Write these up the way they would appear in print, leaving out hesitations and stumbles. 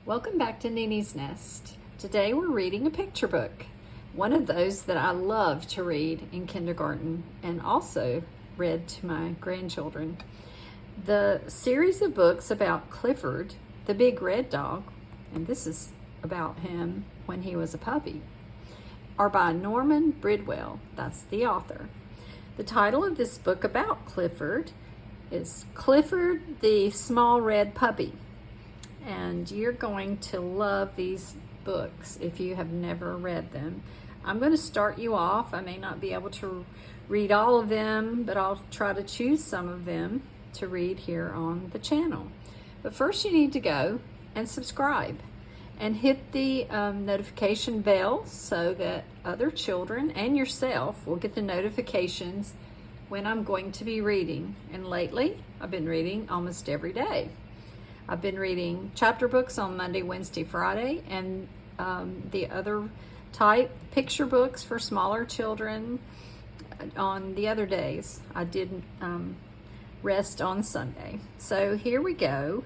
Welcome back to Nini's Nest. Today we're reading a picture book, one of those that I love to read in kindergarten and also read to my grandchildren. The series of books about Clifford, the big red dog, and this is about him when he was a puppy, are by Norman Bridwell. That's the author. The title of this book about Clifford is Clifford the Small Red Puppy. And you're going to love these books if you have never read them. I'm going to start you off. I may not be able to read all of them, but I'll try to choose some of them to read here on the channel. But first you need to go and subscribe and hit the notification bell so that other children and yourself will get the notifications when I'm going to be reading. And lately, I've been reading almost every day. I've been reading chapter books on Monday, Wednesday, Friday, and the other type, picture books for smaller children on the other days. I didn't rest on Sunday. So here we go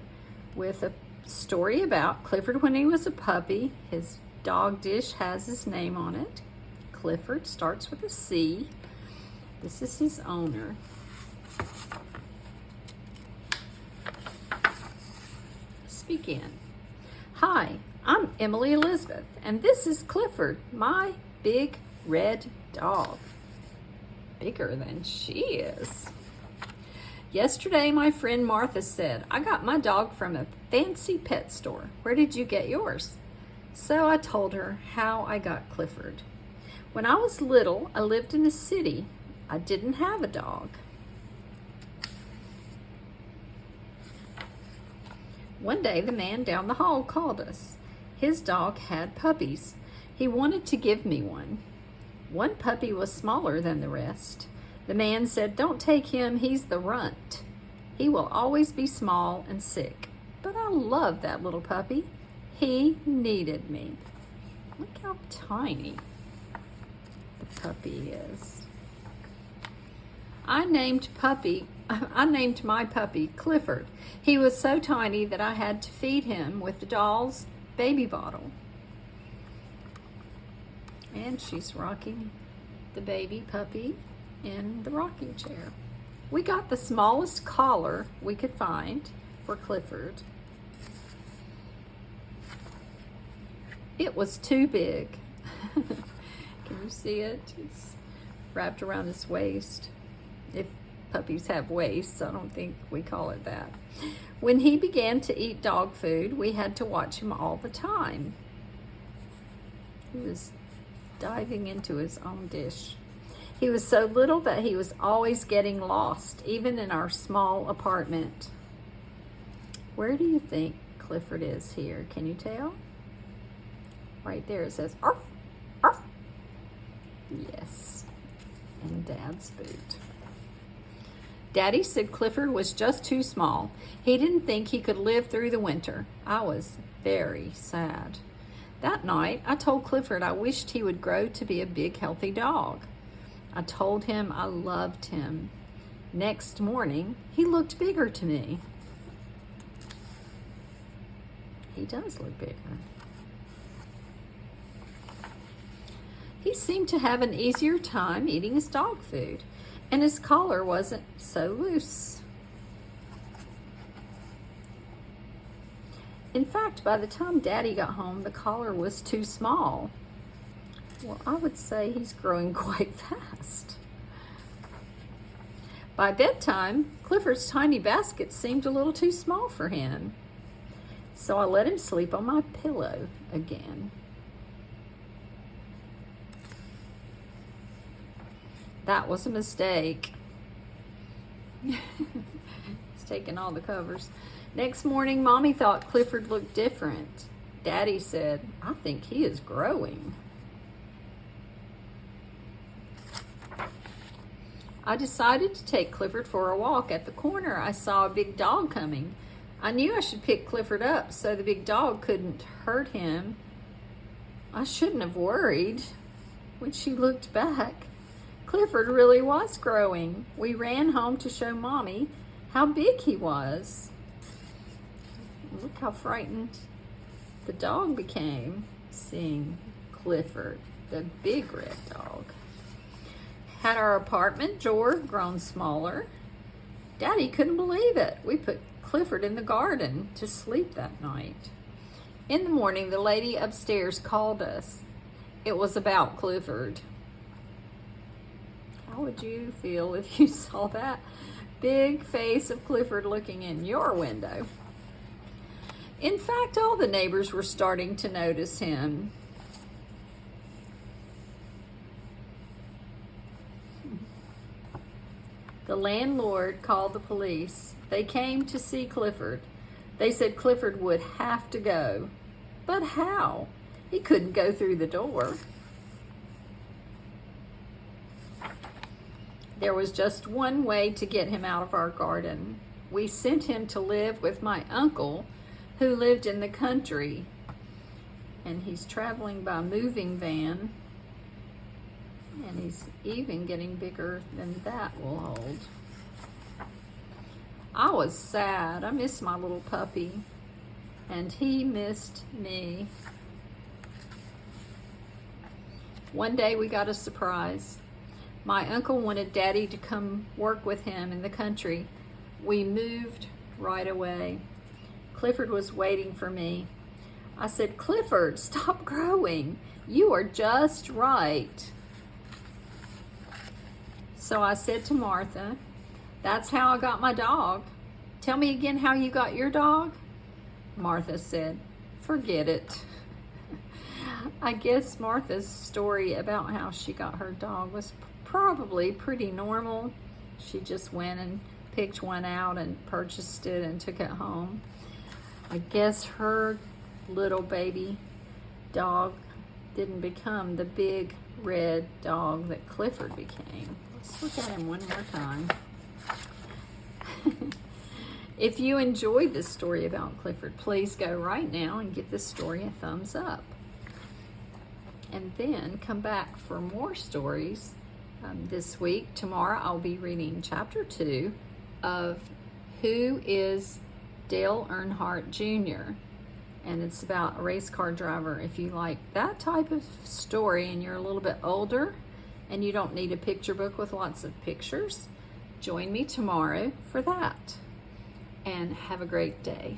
with a story about Clifford when he was a puppy. His dog dish has his name on it. Clifford starts with a C. This is his owner. Begin. Hi, I'm Emily Elizabeth, and this is Clifford, my big red dog. Bigger than she is. Yesterday, my friend Martha said, I got my dog from a fancy pet store. Where did you get yours? So I told her how I got Clifford. When I was little, I lived in a city. I didn't have a dog. One day, the man down the hall called us. His dog had puppies. He wanted to give me one. One puppy was smaller than the rest. The man said, don't take him, he's the runt. He will always be small and sick. But I love that little puppy. He needed me. Look how tiny the puppy is. I named my puppy Clifford. He was so tiny that I had to feed him with the doll's baby bottle. And she's rocking the baby puppy in the rocking chair. We got the smallest collar we could find for Clifford. It was too big. Can you see it? It's wrapped around his waist. If puppies have waists, I don't think we call it that. When he began to eat dog food, we had to watch him all the time. He was diving into his own dish. He was so little that he was always getting lost, even in our small apartment. Where do you think Clifford is here? Can you tell? Right there it says, arf, arf. Yes, in Dad's boot. Daddy said Clifford was just too small. He didn't think he could live through the winter. I was very sad. That night, I told Clifford I wished he would grow to be a big, healthy dog. I told him I loved him. Next morning, he looked bigger to me. He does look bigger. He seemed to have an easier time eating his dog food, and his collar wasn't so loose. In fact, by the time Daddy got home, the collar was too small. Well, I would say he's growing quite fast. By bedtime, Clifford's tiny basket seemed a little too small for him. So I let him sleep on my pillow again. That was a mistake. He's taking all the covers. Next morning, Mommy thought Clifford looked different. Daddy said, I think he is growing. I decided to take Clifford for a walk. At the corner, I saw a big dog coming. I knew I should pick Clifford up so the big dog couldn't hurt him. I shouldn't have worried. When she looked back, Clifford really was growing. We ran home to show Mommy how big he was. Look how frightened the dog became seeing Clifford, the big red dog. Had our apartment door grown smaller? Daddy couldn't believe it. We put Clifford in the garden to sleep that night. In the morning, the lady upstairs called us. It was about Clifford. How would you feel if you saw that big face of Clifford looking in your window? In fact, all the neighbors were starting to notice him. The landlord called the police. They came to see Clifford. They said Clifford would have to go. But how? He couldn't go through the door. There was just one way to get him out of our garden. We sent him to live with my uncle, who lived in the country. And he's traveling by moving van. And he's even getting bigger than that will hold. I was sad. I missed my little puppy. And he missed me. One day we got a surprise. My uncle wanted Daddy to come work with him in the country. We moved right away. Clifford was waiting for me. I said, Clifford, stop growing. You are just right. So I said to Martha, that's how I got my dog. Tell me again how you got your dog. Martha said, forget it. I guess Martha's story about how she got her dog was probably pretty normal. She just went and picked one out and purchased it and took it home. I guess her little baby dog didn't become the big red dog that Clifford became. Let's look at him one more time. If you enjoyed this story about Clifford, please go right now and give this story a thumbs up. And then come back for more stories this week. Tomorrow I'll be reading chapter 2 of Who is Dale Earnhardt Jr. And it's about a race car driver. If you like that type of story and you're a little bit older and you don't need a picture book with lots of pictures, join me tomorrow for that. And have a great day.